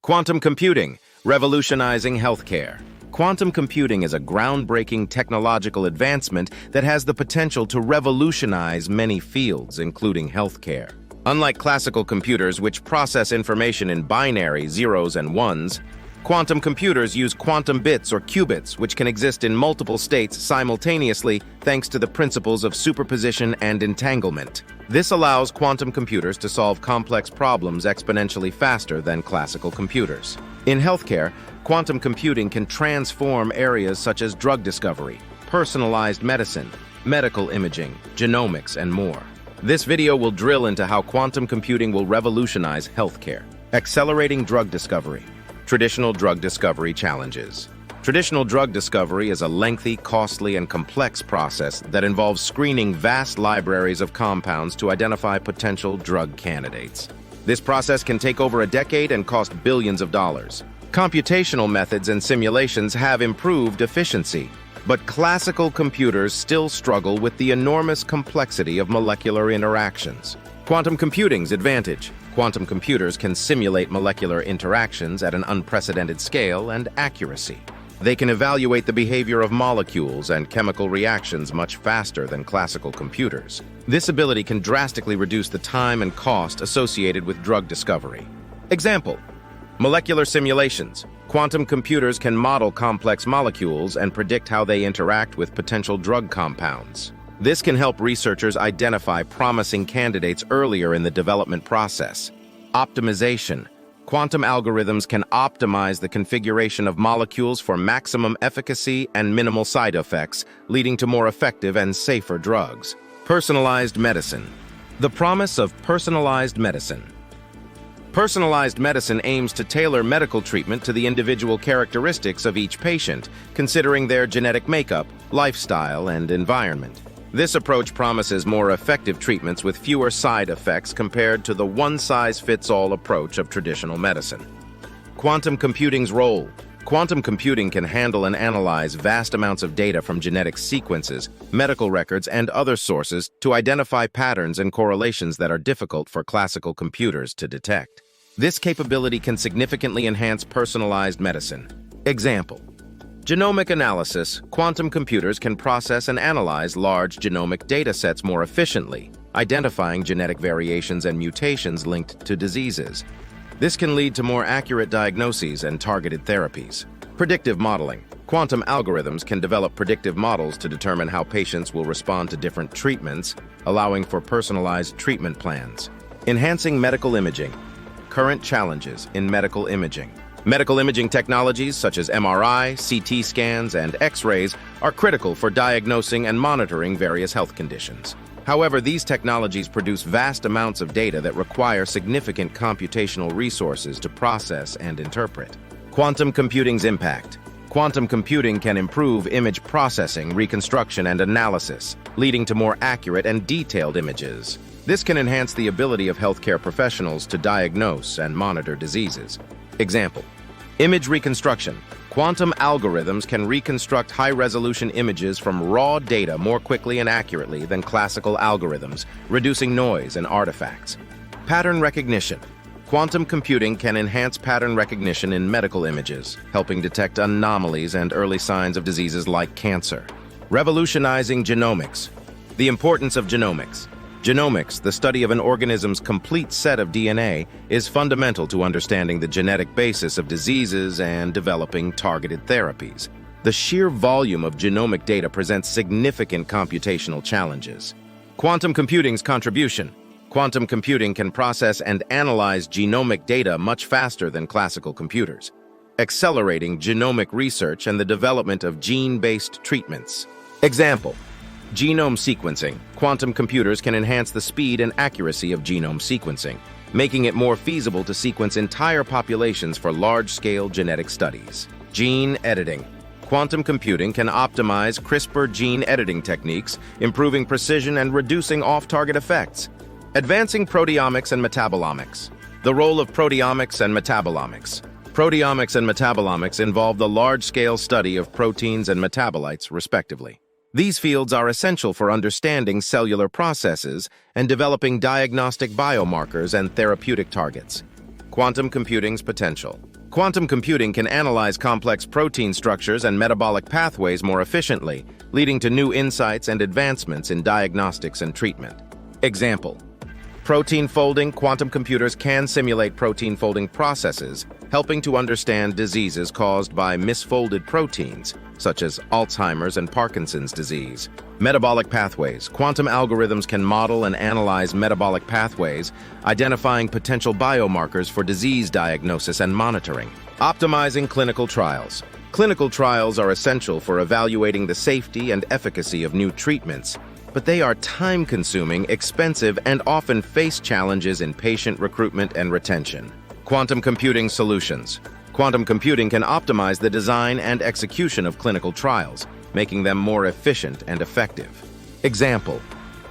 Quantum computing, revolutionizing healthcare. Quantum computing is a groundbreaking technological advancement that has the potential to revolutionize many fields, including healthcare. Unlike classical computers, which process information in binary zeros and ones, quantum computers use quantum bits or qubits, which can exist in multiple states simultaneously thanks to the principles of superposition and entanglement. This allows quantum computers to solve complex problems exponentially faster than classical computers. In healthcare, quantum computing can transform areas such as drug discovery, personalized medicine, medical imaging, genomics, and more. This video will drill into how quantum computing will revolutionize healthcare. Accelerating drug discovery. Traditional drug discovery challenges. Traditional drug discovery is a lengthy, costly, and complex process that involves screening vast libraries of compounds to identify potential drug candidates. This process can take over a decade and cost billions of dollars. Computational methods and simulations have improved efficiency, but classical computers still struggle with the enormous complexity of molecular interactions. Quantum computing's advantage. Quantum computers can simulate molecular interactions at an unprecedented scale and accuracy. They can evaluate the behavior of molecules and chemical reactions much faster than classical computers. This ability can drastically reduce the time and cost associated with drug discovery. Example: molecular simulations. Quantum computers can model complex molecules and predict how they interact with potential drug compounds. This can help researchers identify promising candidates earlier in the development process. Optimization. Quantum algorithms can optimize the configuration of molecules for maximum efficacy and minimal side effects, leading to more effective and safer drugs. Personalized medicine. The promise of personalized medicine. Personalized medicine aims to tailor medical treatment to the individual characteristics of each patient, considering their genetic makeup, lifestyle, and environment. This approach promises more effective treatments with fewer side effects compared to the one-size-fits-all approach of traditional medicine. Quantum computing's role. Quantum computing can handle and analyze vast amounts of data from genetic sequences, medical records, and other sources to identify patterns and correlations that are difficult for classical computers to detect. This capability can significantly enhance personalized medicine. Example: genomic analysis. Quantum computers can process and analyze large genomic data sets more efficiently, identifying genetic variations and mutations linked to diseases. This can lead to more accurate diagnoses and targeted therapies. Predictive modeling. Quantum algorithms can develop predictive models to determine how patients will respond to different treatments, allowing for personalized treatment plans. Enhancing medical imaging. Current challenges in medical imaging. Medical imaging technologies such as MRI, CT scans, and X-rays are critical for diagnosing and monitoring various health conditions. However, these technologies produce vast amounts of data that require significant computational resources to process and interpret. Quantum computing's impact. Quantum computing can improve image processing, reconstruction, and analysis, leading to more accurate and detailed images. This can enhance the ability of healthcare professionals to diagnose and monitor diseases. Example: image reconstruction. Quantum algorithms can reconstruct high-resolution images from raw data more quickly and accurately than classical algorithms, reducing noise and artifacts. Pattern recognition. Quantum computing can enhance pattern recognition in medical images, helping detect anomalies and early signs of diseases like cancer. Revolutionizing genomics. The importance of genomics. Genomics, the study of an organism's complete set of DNA, is fundamental to understanding the genetic basis of diseases and developing targeted therapies. The sheer volume of genomic data presents significant computational challenges. Quantum computing's contribution. Quantum computing can process and analyze genomic data much faster than classical computers, accelerating genomic research and the development of gene-based treatments. Example: genome sequencing. Quantum computers can enhance the speed and accuracy of genome sequencing, making it more feasible to sequence entire populations for large-scale genetic studies. Gene editing. Quantum computing can optimize CRISPR gene editing techniques, improving precision and reducing off-target effects. Advancing proteomics and metabolomics. The role of proteomics and metabolomics. Proteomics and metabolomics involve the large-scale study of proteins and metabolites, respectively. These fields are essential for understanding cellular processes and developing diagnostic biomarkers and therapeutic targets. Quantum computing's potential. Quantum computing can analyze complex protein structures and metabolic pathways more efficiently, leading to new insights and advancements in diagnostics and treatment. Example: protein folding. Quantum computers can simulate protein folding processes, helping to understand diseases caused by misfolded proteins, such as Alzheimer's and Parkinson's disease. Metabolic pathways. Quantum algorithms can model and analyze metabolic pathways, identifying potential biomarkers for disease diagnosis and monitoring. Optimizing clinical trials. Clinical trials are essential for evaluating the safety and efficacy of new treatments, but they are time-consuming, expensive, and often face challenges in patient recruitment and retention. Quantum computing solutions. Quantum computing can optimize the design and execution of clinical trials, making them more efficient and effective. Example: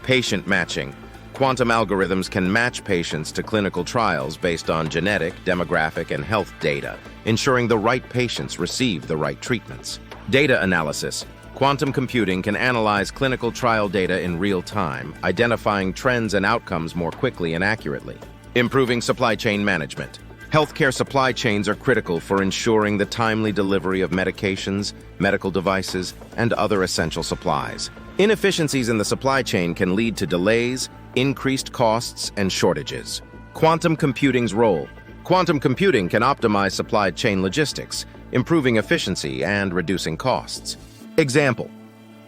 patient matching. Quantum algorithms can match patients to clinical trials based on genetic, demographic, and health data, ensuring the right patients receive the right treatments. Data analysis. Quantum computing can analyze clinical trial data in real time, identifying trends and outcomes more quickly and accurately. Improving supply chain management. Healthcare supply chains are critical for ensuring the timely delivery of medications, medical devices, and other essential supplies. Inefficiencies in the supply chain can lead to delays, increased costs, and shortages. Quantum computing's role. Quantum computing can optimize supply chain logistics, improving efficiency and reducing costs. Example: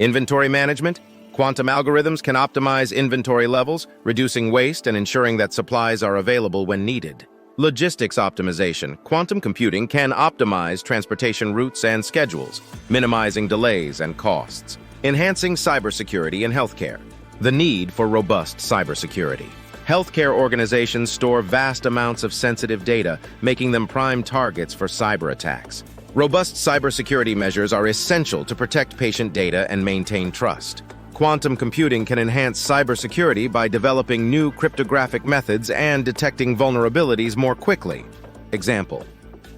inventory management. Quantum algorithms can optimize inventory levels, reducing waste and ensuring that supplies are available when needed. Logistics optimization. Quantum computing can optimize transportation routes and schedules, minimizing delays and costs. Enhancing cybersecurity in healthcare. The need for robust cybersecurity. Healthcare organizations store vast amounts of sensitive data, making them prime targets for cyber attacks. Robust cybersecurity measures are essential to protect patient data and maintain trust. Quantum computing can enhance cybersecurity by developing new cryptographic methods and detecting vulnerabilities more quickly. Example: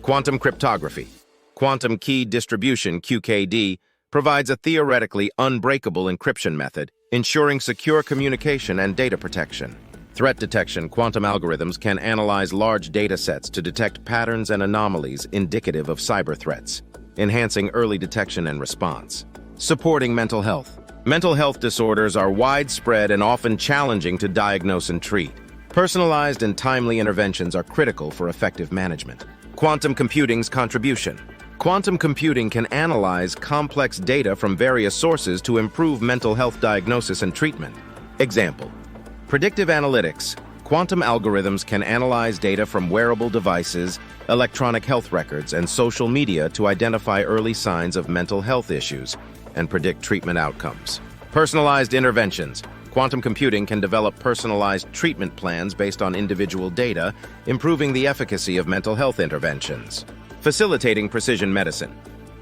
quantum cryptography. Quantum key distribution (QKD) provides a theoretically unbreakable encryption method, ensuring secure communication and data protection. Threat detection. Quantum algorithms can analyze large data sets to detect patterns and anomalies indicative of cyber threats, enhancing early detection and response. Supporting mental health. Mental health disorders are widespread and often challenging to diagnose and treat. Personalized and timely interventions are critical for effective management. Quantum computing's contribution. Quantum computing can analyze complex data from various sources to improve mental health diagnosis and treatment. Example: predictive analytics. Quantum algorithms can analyze data from wearable devices, electronic health records, and social media to identify early signs of mental health issues and predict treatment outcomes. Personalized interventions. Quantum computing can develop personalized treatment plans based on individual data, improving the efficacy of mental health interventions. Facilitating precision medicine.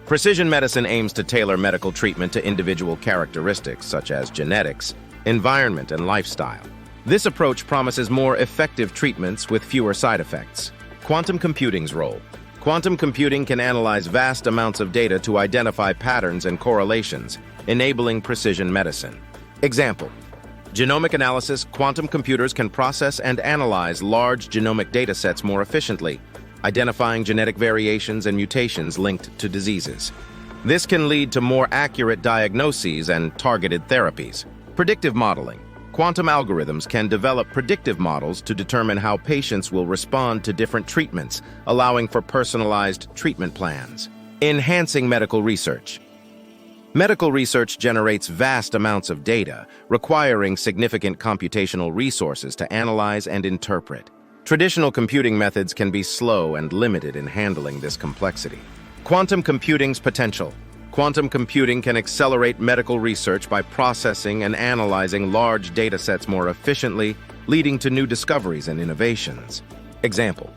Precision medicine aims to tailor medical treatment to individual characteristics such as genetics, environment, and lifestyle. This approach promises more effective treatments with fewer side effects. Quantum computing's role. Quantum computing can analyze vast amounts of data to identify patterns and correlations, enabling precision medicine. Example: genomic analysis. Quantum computers can process and analyze large genomic data sets more efficiently, identifying genetic variations and mutations linked to diseases. This can lead to more accurate diagnoses and targeted therapies. Predictive modeling. Quantum algorithms can develop predictive models to determine how patients will respond to different treatments, allowing for personalized treatment plans. Enhancing medical research. Medical research generates vast amounts of data, requiring significant computational resources to analyze and interpret. Traditional computing methods can be slow and limited in handling this complexity. Quantum computing's potential. Quantum computing can accelerate medical research by processing and analyzing large data sets more efficiently, leading to new discoveries and innovations. Example: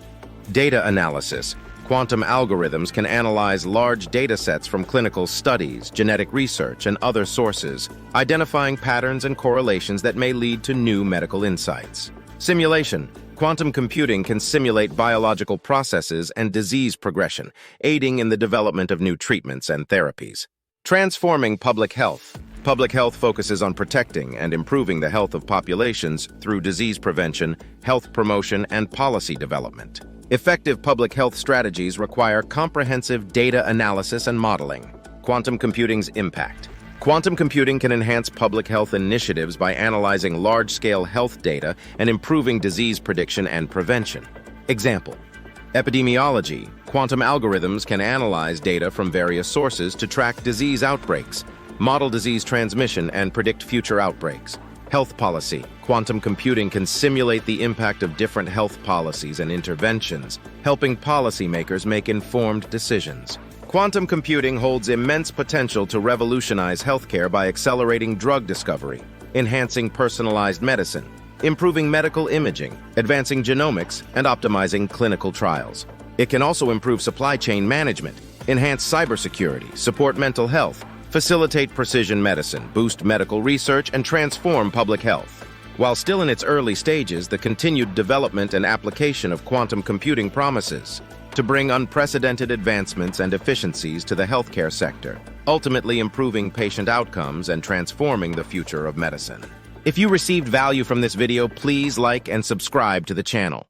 data analysis. Quantum algorithms can analyze large data sets from clinical studies, genetic research, and other sources, identifying patterns and correlations that may lead to new medical insights. Simulation. Quantum computing can simulate biological processes and disease progression, aiding in the development of new treatments and therapies. Transforming public health. Public health focuses on protecting and improving the health of populations through disease prevention, health promotion, and policy development. Effective public health strategies require comprehensive data analysis and modeling. Quantum computing's impact. Quantum computing can enhance public health initiatives by analyzing large-scale health data and improving disease prediction and prevention. Example: epidemiology. Quantum algorithms can analyze data from various sources to track disease outbreaks, model disease transmission, and predict future outbreaks. Health policy. Quantum computing can simulate the impact of different health policies and interventions, helping policymakers make informed decisions. Quantum computing holds immense potential to revolutionize healthcare by accelerating drug discovery, enhancing personalized medicine, improving medical imaging, advancing genomics, and optimizing clinical trials. It can also improve supply chain management, enhance cybersecurity, support mental health, facilitate precision medicine, boost medical research, and transform public health. While still in its early stages, the continued development and application of quantum computing promises to bring unprecedented advancements and efficiencies to the healthcare sector, ultimately improving patient outcomes and transforming the future of medicine. If you received value from this video, please like and subscribe to the channel.